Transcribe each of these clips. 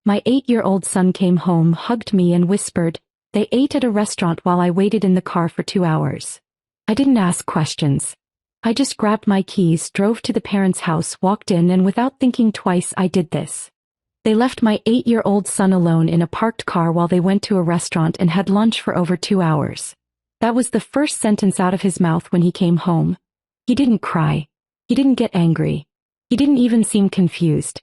My 8-year-old son came home, hugged me and whispered, "They ate at a restaurant while I waited in the car for 2 hours." I didn't ask questions. I just grabbed my keys, drove to the parents' house, walked in, and without thinking twice, I did this. They left my 8-year-old son alone in a parked car while they went to a restaurant and had lunch for over 2 hours. That was the first sentence out of his mouth when he came home. He didn't cry. He didn't get angry. He didn't even seem confused.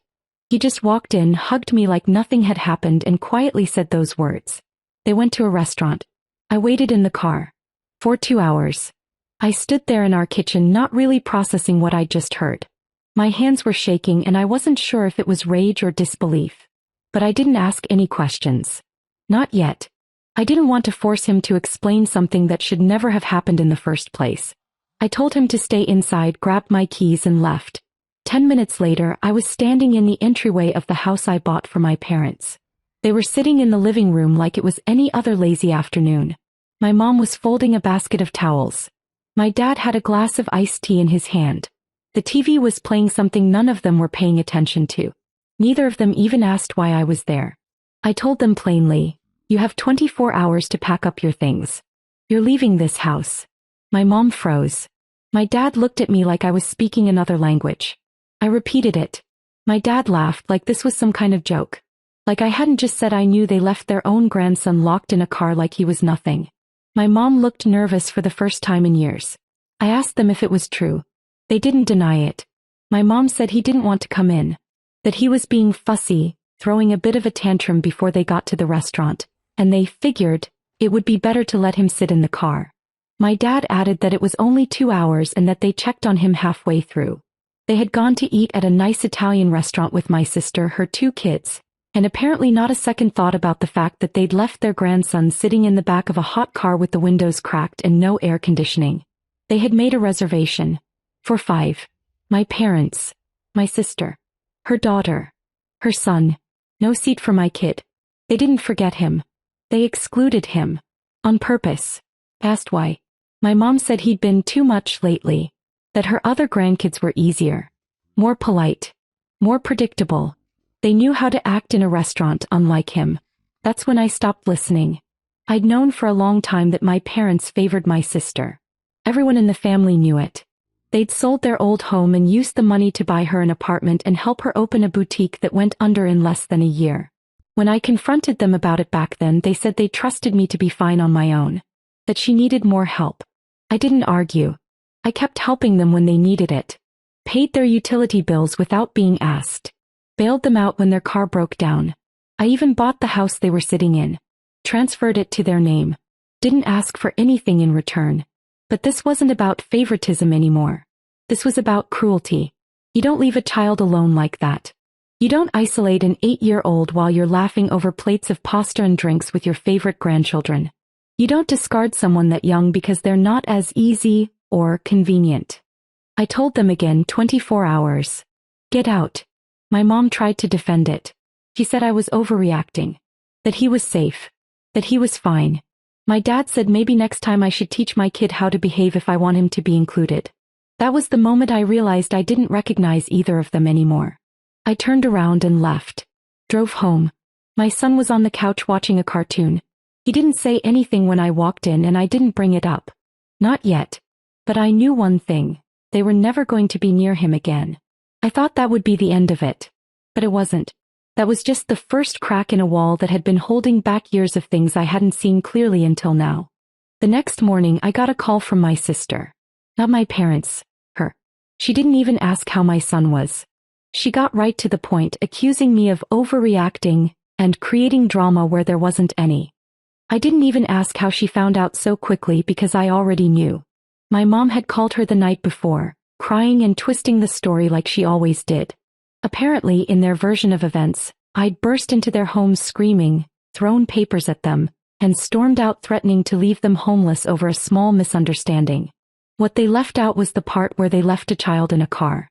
He just walked in, hugged me like nothing had happened, and quietly said those words. They went to a restaurant. I waited in the car. For 2 hours. I stood there in our kitchen, not really processing what I'd just heard. My hands were shaking and I wasn't sure if it was rage or disbelief. But I didn't ask any questions. Not yet. I didn't want to force him to explain something that should never have happened in the first place. I told him to stay inside, grabbed my keys, and left. 10 minutes later, I was standing in the entryway of the house I bought for my parents. They were sitting in the living room like it was any other lazy afternoon. My mom was folding a basket of towels. My dad had a glass of iced tea in his hand. The TV was playing something none of them were paying attention to. Neither of them even asked why I was there. I told them plainly, "You have 24 hours to pack up your things. You're leaving this house." My mom froze. My dad looked at me like I was speaking another language. I repeated it. My dad laughed like this was some kind of joke. Like I hadn't just said I knew they left their own grandson locked in a car like he was nothing. My mom looked nervous for the first time in years. I asked them if it was true. They didn't deny it. My mom said he didn't want to come in. That he was being fussy, throwing a bit of a tantrum before they got to the restaurant, and they figured it would be better to let him sit in the car. My dad added that it was only 2 hours and that they checked on him halfway through. They had gone to eat at a nice Italian restaurant with my sister, her 2 kids, and apparently not a second thought about the fact that they'd left their grandson sitting in the back of a hot car with the windows cracked and no air conditioning. They had made a reservation. For 5. My parents. My sister. Her daughter. Her son. No seat for my kid. They didn't forget him. They excluded him. On purpose. Asked why. My mom said he'd been too much lately. That her other grandkids were easier. More polite. More predictable. They knew how to act in a restaurant, unlike him. That's when I stopped listening. I'd known for a long time that my parents favored my sister. Everyone in the family knew it. They'd sold their old home and used the money to buy her an apartment and help her open a boutique that went under in less than a year. When I confronted them about it back then, they said they trusted me to be fine on my own. That she needed more help. I didn't argue. I kept helping them when they needed it. Paid their utility bills without being asked. Bailed them out when their car broke down. I even bought the house they were sitting in. Transferred it to their name. Didn't ask for anything in return. But this wasn't about favoritism anymore. This was about cruelty. You don't leave a child alone like that. You don't isolate an 8-year-old while you're laughing over plates of pasta and drinks with your favorite grandchildren. You don't discard someone that young because they're not as easy or convenient. I told them again, 24 hours. Get out. My mom tried to defend it. She said I was overreacting. That he was safe. That he was fine. My dad said maybe next time I should teach my kid how to behave if I want him to be included. That was the moment I realized I didn't recognize either of them anymore. I turned around and left. Drove home. My son was on the couch watching a cartoon. He didn't say anything when I walked in and I didn't bring it up. Not yet. But I knew one thing. They were never going to be near him again. I thought that would be the end of it. But it wasn't. That was just the first crack in a wall that had been holding back years of things I hadn't seen clearly until now. The next morning I got a call from my sister. Not my parents. Her. She didn't even ask how my son was. She got right to the point, accusing me of overreacting and creating drama where there wasn't any. I didn't even ask how she found out so quickly because I already knew. My mom had called her the night before, crying and twisting the story like she always did. Apparently, in their version of events, I'd burst into their homes screaming, thrown papers at them, and stormed out threatening to leave them homeless over a small misunderstanding. What they left out was the part where they left a child in a car.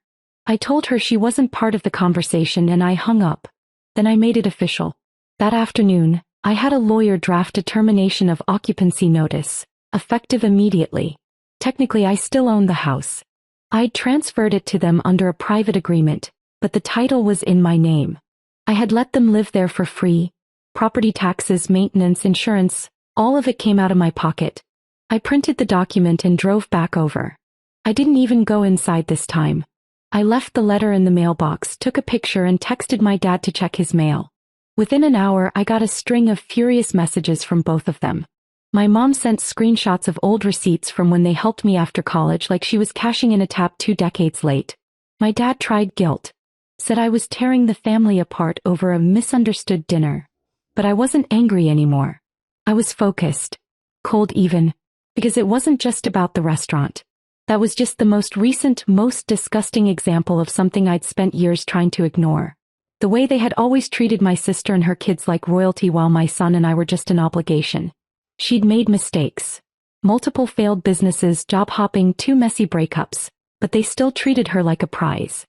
I told her she wasn't part of the conversation and I hung up. Then I made it official. That afternoon, I had a lawyer draft a termination of occupancy notice, effective immediately. Technically, I still owned the house. I'd transferred it to them under a private agreement, but the title was in my name. I had let them live there for free. Property taxes, maintenance, insurance, all of it came out of my pocket. I printed the document and drove back over. I didn't even go inside this time. I left the letter in the mailbox, took a picture and texted my dad to check his mail. Within an hour, I got a string of furious messages from both of them. My mom sent screenshots of old receipts from when they helped me after college like she was cashing in a tab 2 decades late. My dad tried guilt. Said I was tearing the family apart over a misunderstood dinner. But I wasn't angry anymore. I was focused. Cold even. Because it wasn't just about the restaurant. That was just the most recent, most disgusting example of something I'd spent years trying to ignore. The way they had always treated my sister and her kids like royalty while my son and I were just an obligation. She'd made mistakes. Multiple failed businesses, job hopping, 2 messy breakups, but they still treated her like a prize.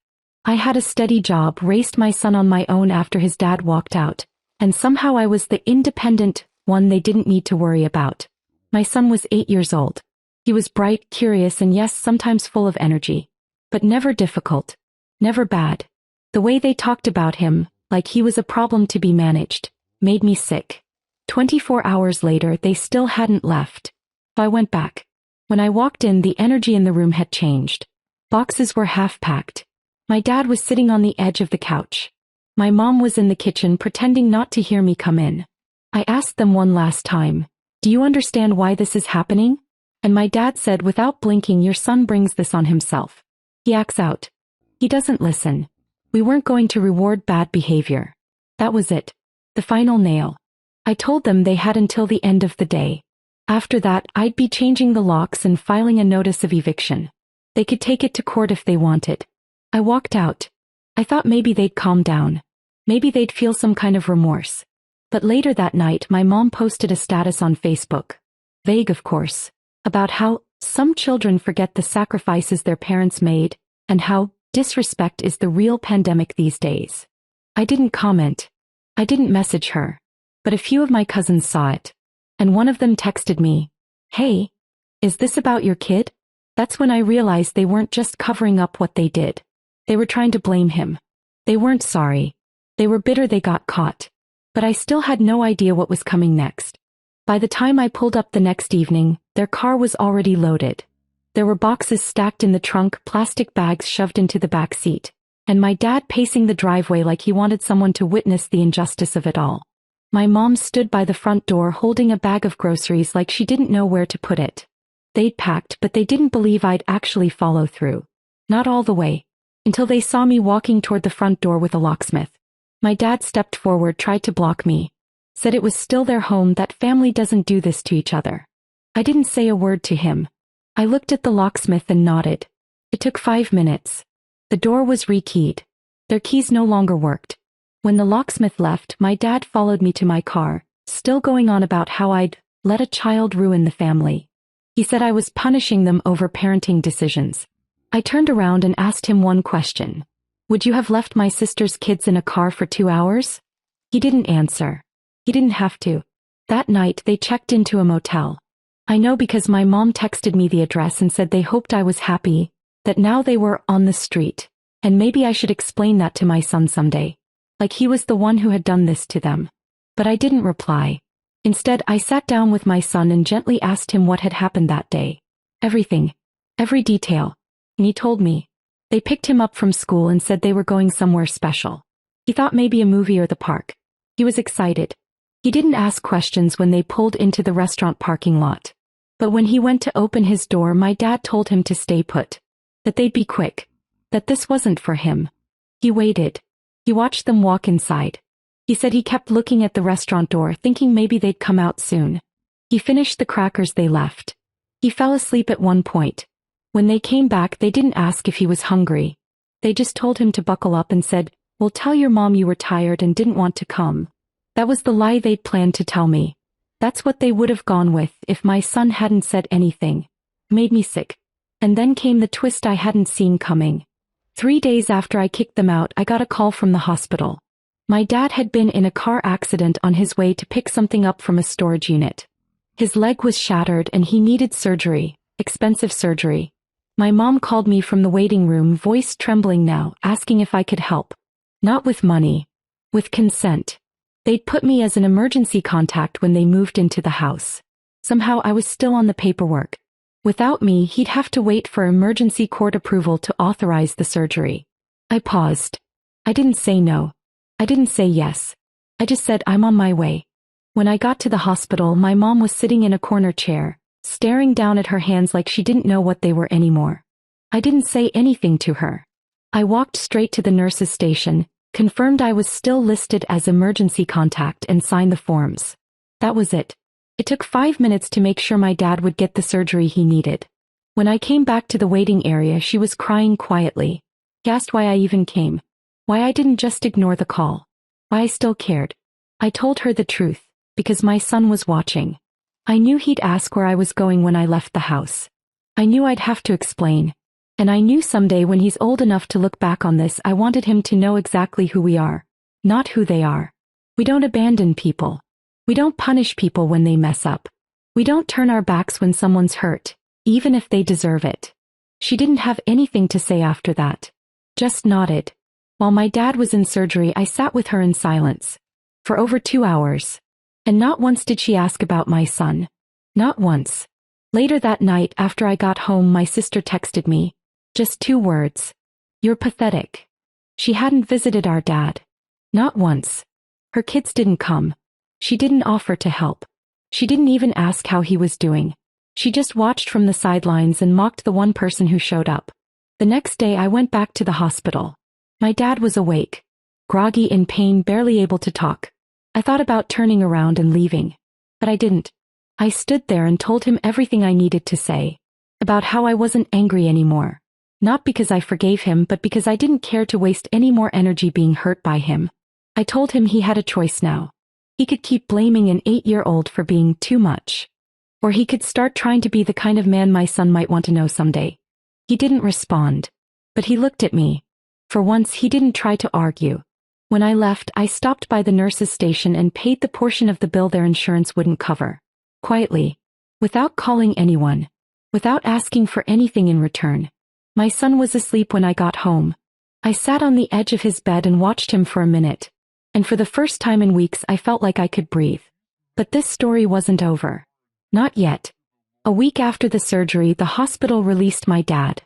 I had a steady job, raised my son on my own after his dad walked out, and somehow I was the independent one they didn't need to worry about. My son was 8 years old. He was bright, curious, and yes, sometimes full of energy. But never difficult. Never bad. The way they talked about him, like he was a problem to be managed, made me sick. 24 hours later, they still hadn't left. So I went back. When I walked in, the energy in the room had changed. Boxes were half-packed. My dad was sitting on the edge of the couch. My mom was in the kitchen pretending not to hear me come in. I asked them one last time, "Do you understand why this is happening?" And my dad said without blinking, "Your son brings this on himself. He acts out. He doesn't listen. We weren't going to reward bad behavior." That was it. The final nail. I told them they had until the end of the day. After that, I'd be changing the locks and filing a notice of eviction. They could take it to court if they wanted. I walked out. I thought maybe they'd calm down. Maybe they'd feel some kind of remorse. But later that night, my mom posted a status on Facebook. Vague, of course. About how some children forget the sacrifices their parents made, and how disrespect is the real pandemic these days. I didn't comment. I didn't message her. But a few of my cousins saw it. And one of them texted me, "Hey, is this about your kid?" That's when I realized they weren't just covering up what they did. They were trying to blame him. They weren't sorry. They were bitter they got caught. But I still had no idea what was coming next. By the time I pulled up the next evening, their car was already loaded. There were boxes stacked in the trunk, plastic bags shoved into the back seat, and my dad pacing the driveway like he wanted someone to witness the injustice of it all. My mom stood by the front door holding a bag of groceries like she didn't know where to put it. They'd packed, but they didn't believe I'd actually follow through. Not all the way. Until they saw me walking toward the front door with a locksmith. My dad stepped forward, tried to block me. Said it was still their home, that family doesn't do this to each other. I didn't say a word to him. I looked at the locksmith and nodded. It took 5 minutes. The door was rekeyed. Their keys no longer worked. When the locksmith left, my dad followed me to my car, still going on about how I'd let a child ruin the family. He said I was punishing them over parenting decisions. I turned around and asked him one question. "Would you have left my sister's kids in a car for 2 hours?" He didn't answer. He didn't have to. That night, they checked into a motel. I know because my mom texted me the address and said they hoped I was happy, that now they were on the street, and maybe I should explain that to my son someday. Like he was the one who had done this to them. But I didn't reply. Instead, I sat down with my son and gently asked him what had happened that day. Everything. Every detail. And he told me. They picked him up from school and said they were going somewhere special. He thought maybe a movie or the park. He was excited. He didn't ask questions when they pulled into the restaurant parking lot. But when he went to open his door, my dad told him to stay put. That they'd be quick. That this wasn't for him. He waited. He watched them walk inside. He said he kept looking at the restaurant door, thinking maybe they'd come out soon. He finished the crackers they left. He fell asleep at one point. When they came back, they didn't ask if he was hungry. They just told him to buckle up and said, "Well, tell your mom you were tired and didn't want to come." That was the lie they'd planned to tell me. That's what they would have gone with if my son hadn't said anything. Made me sick. And then came the twist I hadn't seen coming. 3 days after I kicked them out, I got a call from the hospital. My dad had been in a car accident on his way to pick something up from a storage unit. His leg was shattered and he needed surgery, expensive surgery. My mom called me from the waiting room, voice trembling now, asking if I could help. Not with money. With consent. They'd put me as an emergency contact when they moved into the house. Somehow I was still on the paperwork. Without me, he'd have to wait for emergency court approval to authorize the surgery. I paused. I didn't say no. I didn't say yes. I just said I'm on my way. When I got to the hospital, my mom was sitting in a corner chair, staring down at her hands like she didn't know what they were anymore. I didn't say anything to her. I walked straight to the nurse's station, confirmed I was still listed as emergency contact, and signed the forms. That was it. It took 5 minutes to make sure my dad would get the surgery he needed. When I came back to the waiting area, she was crying quietly. He asked why I even came. Why I didn't just ignore the call. Why I still cared. I told her the truth, because my son was watching. I knew he'd ask where I was going when I left the house. I knew I'd have to explain. And I knew someday when he's old enough to look back on this, I wanted him to know exactly who we are, not who they are. We don't abandon people. We don't punish people when they mess up. We don't turn our backs when someone's hurt, even if they deserve it. She didn't have anything to say after that. Just nodded. While my dad was in surgery, I sat with her in silence. For over 2 hours. And not once did she ask about my son. Not once. Later that night, after I got home, my sister texted me. Just 2 words. You're pathetic. She hadn't visited our dad. Not once. Her kids didn't come. She didn't offer to help. She didn't even ask how he was doing. She just watched from the sidelines and mocked the one person who showed up. The next day I went back to the hospital. My dad was awake. Groggy, in pain, barely able to talk. I thought about turning around and leaving. But I didn't. I stood there and told him everything I needed to say. About how I wasn't angry anymore. Not because I forgave him, but because I didn't care to waste any more energy being hurt by him. I told him he had a choice now. He could keep blaming an 8-year-old for being too much. Or he could start trying to be the kind of man my son might want to know someday. He didn't respond. But he looked at me. For once, he didn't try to argue. When I left, I stopped by the nurse's station and paid the portion of the bill their insurance wouldn't cover. Quietly. Without calling anyone. Without asking for anything in return. My son was asleep when I got home. I sat on the edge of his bed and watched him for a minute. And for the first time in weeks, I felt like I could breathe. But this story wasn't over. Not yet. A week after the surgery, the hospital released my dad.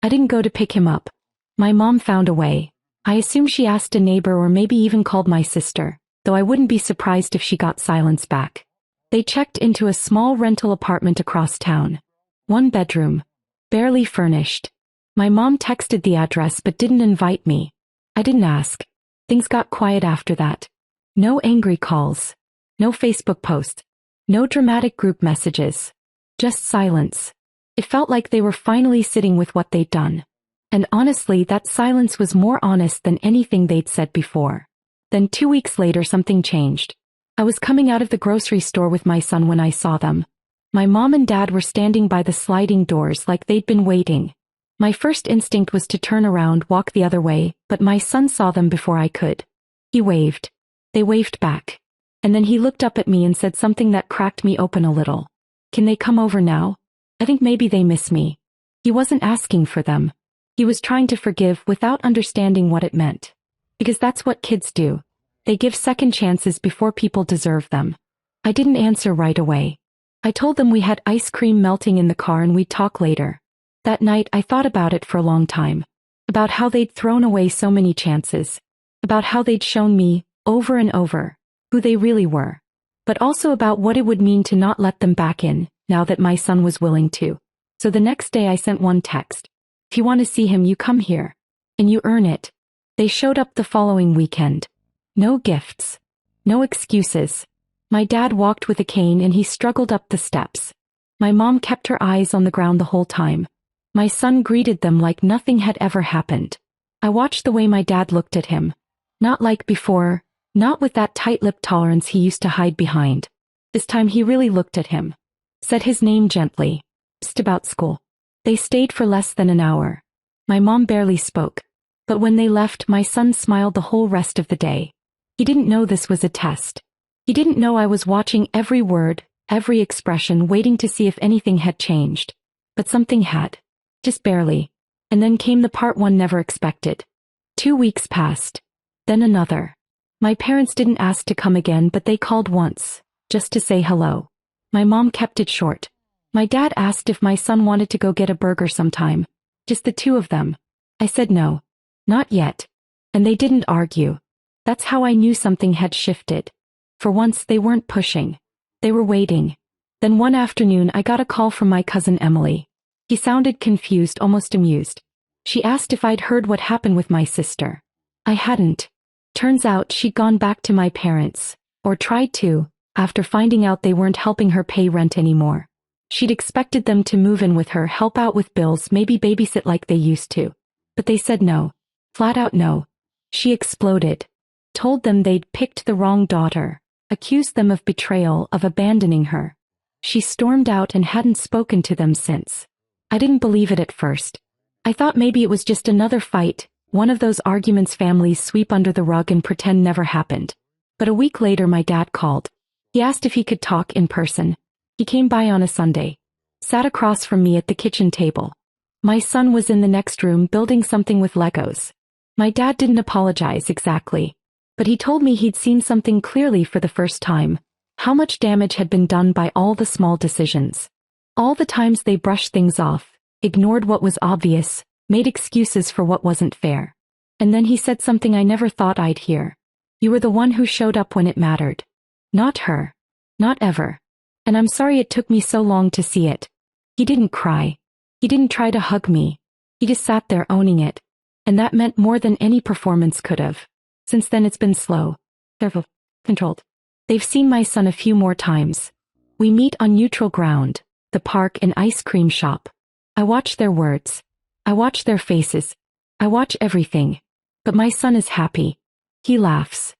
I didn't go to pick him up. My mom found a way. I assume she asked a neighbor or maybe even called my sister, though I wouldn't be surprised if she got silence back. They checked into a small rental apartment across town. 1 bedroom. Barely furnished. My mom texted the address but didn't invite me. I didn't ask. Things got quiet after that. No angry calls. No Facebook posts. No dramatic group messages. Just silence. It felt like they were finally sitting with what they'd done. And honestly, that silence was more honest than anything they'd said before. Then 2 weeks later, something changed. I was coming out of the grocery store with my son when I saw them. My mom and dad were standing by the sliding doors like they'd been waiting. My first instinct was to turn around, walk the other way, but my son saw them before I could. He waved. They waved back. And then he looked up at me and said something that cracked me open a little. Can they come over now? I think maybe they miss me. He wasn't asking for them. He was trying to forgive without understanding what it meant. Because that's what kids do. They give second chances before people deserve them. I didn't answer right away. I told them we had ice cream melting in the car and we'd talk later. That night I thought about it for a long time. About how they'd thrown away so many chances. About how they'd shown me, over and over, who they really were. But also about what it would mean to not let them back in, now that my son was willing to. So the next day I sent one text. If you want to see him, you come here. And you earn it. They showed up the following weekend. No gifts. No excuses. My dad walked with a cane and he struggled up the steps. My mom kept her eyes on the ground the whole time. My son greeted them like nothing had ever happened. I watched the way my dad looked at him. Not like before, not with that tight-lipped tolerance he used to hide behind. This time he really looked at him. Said his name gently. Psst about school. They stayed for less than an hour. My mom barely spoke. But when they left, my son smiled the whole rest of the day. He didn't know this was a test. He didn't know I was watching every word, every expression, waiting to see if anything had changed. But something had. Just barely. And then came the part one never expected. 2 weeks passed. Then another. My parents didn't ask to come again, but they called once, just to say hello. My mom kept it short. My dad asked if my son wanted to go get a burger sometime. Just the two of them. I said no. Not yet. And they didn't argue. That's how I knew something had shifted. For once they weren't pushing. They were waiting. Then one afternoon I got a call from my cousin Emily. He sounded confused, almost amused. She asked if I'd heard what happened with my sister. I hadn't. Turns out she'd gone back to my parents, or tried to, after finding out they weren't helping her pay rent anymore. She'd expected them to move in with her, help out with bills, maybe babysit like they used to. But they said no. Flat out no. She exploded. Told them they'd picked the wrong daughter. Accused them of betrayal, of abandoning her. She stormed out and hadn't spoken to them since. I didn't believe it at first. I thought maybe it was just another fight, one of those arguments families sweep under the rug and pretend never happened. But a week later my dad called. He asked if he could talk in person. He came by on a Sunday. Sat across from me at the kitchen table. My son was in the next room building something with Legos. My dad didn't apologize exactly. But he told me he'd seen something clearly for the first time. How much damage had been done by all the small decisions. All the times they brushed things off, ignored what was obvious, made excuses for what wasn't fair. And then he said something I never thought I'd hear. You were the one who showed up when it mattered. Not her. Not ever. And I'm sorry it took me so long to see it. He didn't cry. He didn't try to hug me. He just sat there owning it. And that meant more than any performance could have. Since then it's been slow. Careful. Controlled. They've seen my son a few more times. We meet on neutral ground, the park and ice cream shop. I watch their words. I watch their faces. I watch everything. But my son is happy. He laughs.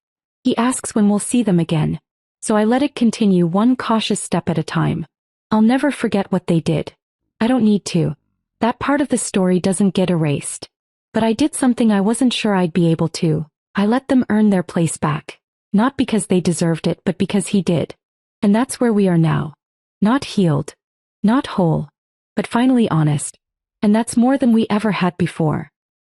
He asks when we'll see them again. So I let it continue, one cautious step at a time. I'll never forget what they did. I don't need to. That part of the story doesn't get erased. But I did something I wasn't sure I'd be able to. I let them earn their place back. Not because they deserved it, but because he did. And that's where we are now. Not healed. Not whole. But finally honest. And that's more than we ever had before.